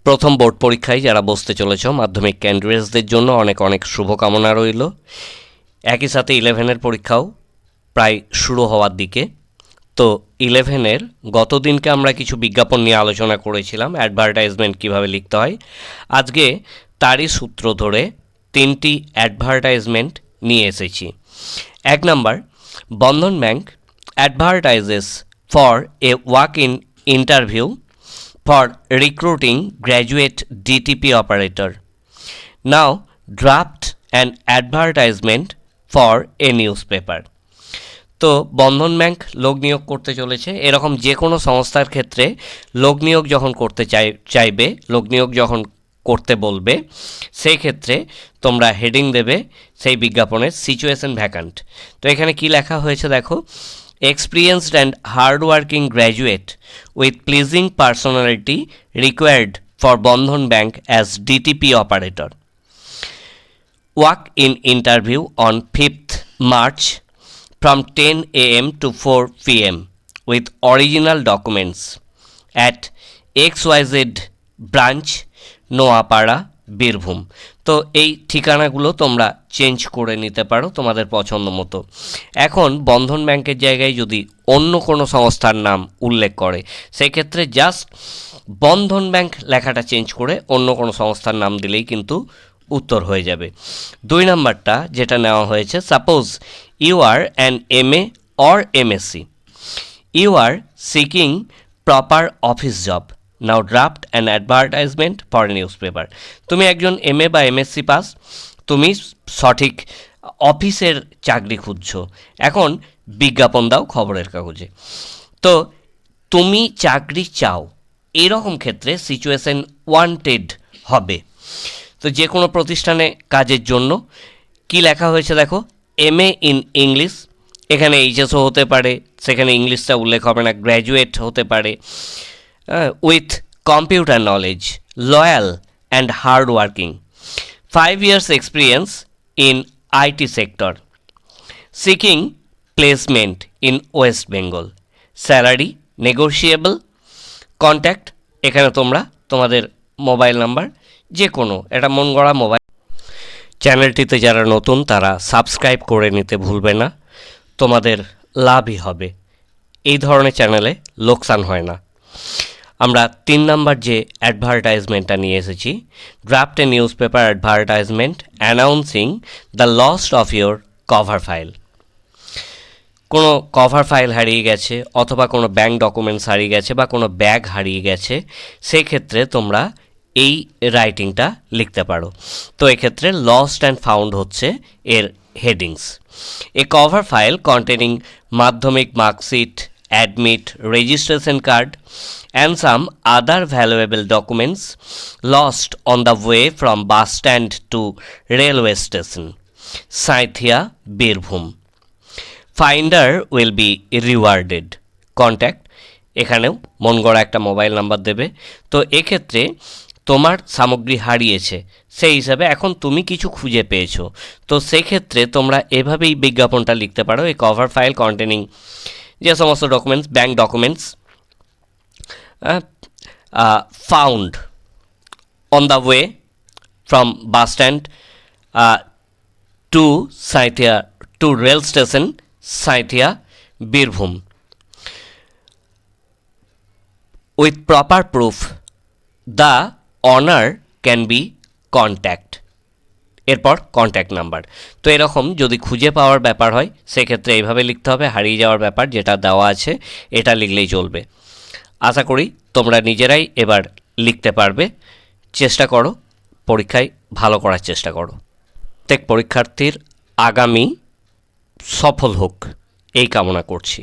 প্রথম বোর্ড পরীক্ষায় যারা বসতে চলেছ মাধ্যমিক ক্যান্ডিডেটসদের জন্য অনেক অনেক শুভকামনা রইল। একই সাথে 11-এর পরীক্ষাও প্রায় শুরু হওয়ার দিকে। তো 11-এর গত দিনকে আমরা কিছু বিজ্ঞাপন নিয়ে আলোচনা করেছিলাম, অ্যাডভার্টাইজমেন্ট কীভাবে লিখতে হয়। আজকে তারই সূত্র ধরে 3টি অ্যাডভার্টাইজমেন্ট নিয়ে এসেছি। 1 number, Bandhan bank advertises for a walk in interview for recruiting graduate DTP operator. Now draft an advertisement for a newspaper. তো বন্ধন ব্যাংক লোক নিয়োগ করতে চলেছে। এরকম যে কোনো সংস্থার ক্ষেত্রে লোক নিয়োগ যখন করতে চাইবে, লোক নিয়োগ যখন করতে বলবে, সেই ক্ষেত্রে তোমরা হেডিং দেবে সেই বিজ্ঞাপনের সিচুয়েশন ভ্যাকান্ট। তো এখানে কি লেখা হয়েছে দেখো, experienced and hard-working graduate with pleasing personality required for Bandhan Bank as DTP operator. Walk-in interview on 5th March from 10 a.m. to 4 p.m. with original documents at XYZ branch, Noapara, Birbhum. তো এই ঠিকানাগুলো তোমরা change করে নিতে পারো তোমাদের পছন্দ মতো। এখন বন্ধন ব্যাংকের জায়গায় যদি অন্য কোনো সংস্থার নাম উল্লেখ করে, সেক্ষেত্রে জাস্ট বন্ধন ব্যাংক লেখাটা চেঞ্জ করে অন্য কোনো সংস্থার নাম দিলেই কিন্তু উত্তর হয়ে যাবে। 2 নাম্বারটা যেটা নেওয়া হয়েছে, suppose you are an MA or MSc, you are seeking proper office job, now draft an advertisement for a newspaper. তুমি একজন MA বা MSc পাস, তুমি সঠিক অফিসের চাকরি খুঁজছো, এখন বিজ্ঞাপন দাও খবরের কাগজে। তো তুমি চাকরি চাও, এরকম ক্ষেত্রে সিচুয়েশন ওয়ান্টেড হবে। তো যে কোনো প্রতিষ্ঠানে কাজের জন্য কি লেখা হয়েছে দেখো, MA ইন ইংলিশ, এখানে HSও হতে পারে, সেখানে ইংলিশটা উল্লেখ হবে না, গ্র্যাজুয়েট হতে পারে, with computer knowledge, loyal and hard working, 5 years experience in IT sector, seeking placement in West Bengal, salary negotiable, contact, এখানে তোমরা তোমাদের মোবাইল নাম্বার যে কোনো এটা মন গড়া মোবাইল। চ্যানেলটিতে যারা নতুন তারা সাবস্ক্রাইব করে নিতে ভুলবে না, তোমাদের লাভই হবে। এই ধরনের চ্যানেলে লোকসান হয় না। আমরা 3 নাম্বার যে অ্যাডভার্টাইজমেন্টটা নিয়ে এসেছি, draft A news paper advertisement announcing the lost of your cover file. কোনো কভার ফাইল হারিয়ে গেছে, অথবা কোনো ব্যাঙ্ক ডকুমেন্টস হারিয়ে গেছে, বা কোনো ব্যাগ হারিয়ে গেছে, সেক্ষেত্রে তোমরা এই রাইটিংটা লিখতে পারো। তো এক্ষেত্রে লস্ট অ্যান্ড ফাউন্ড হচ্ছে এর হেডিংস। এ কভার ফাইল কন্টেনিং মাধ্যমিক marksheet, admit, registration card and some other valuable documents lost on the way from bus stand to railway station, Saithia, Birbhum. Finder will be rewarded. Contact, এখানেও মন গড়া একটা mobile number দেবে। তো এক্ষেত্রে তোমার সামগ্রী হারিয়েছে, সেই হিসাবে এখন তুমি কিছু খুঁজে পেয়েছো, তো সেক্ষেত্রে তোমরা এভাবেই বিজ্ঞাপনটা লিখতে পারো। এই কভার ফাইল কন্টেনিং যে সমস্ত documents, bank documents, found on the way from bus stand to Sainthia, to rail station, Sainthia, Birbhum, with proper proof the owner can be contact, এরপর কন্ট্যাক্ট নাম্বার। তো এরকম যদি খুঁজে পাওয়ার ব্যাপার হয়, সেক্ষেত্রে এইভাবে লিখতে হবে। হারিয়ে যাওয়ার ব্যাপার যেটা দেওয়া আছে এটা লিখলেই চলবে। আশা করি তোমরা নিজেরাই এবার লিখতে পারবে। চেষ্টা করো, পরীক্ষায় ভালো করার চেষ্টা করো। প্রত্যেক পরীক্ষার্থীর আগামী সফল হোক এই কামনা করছি।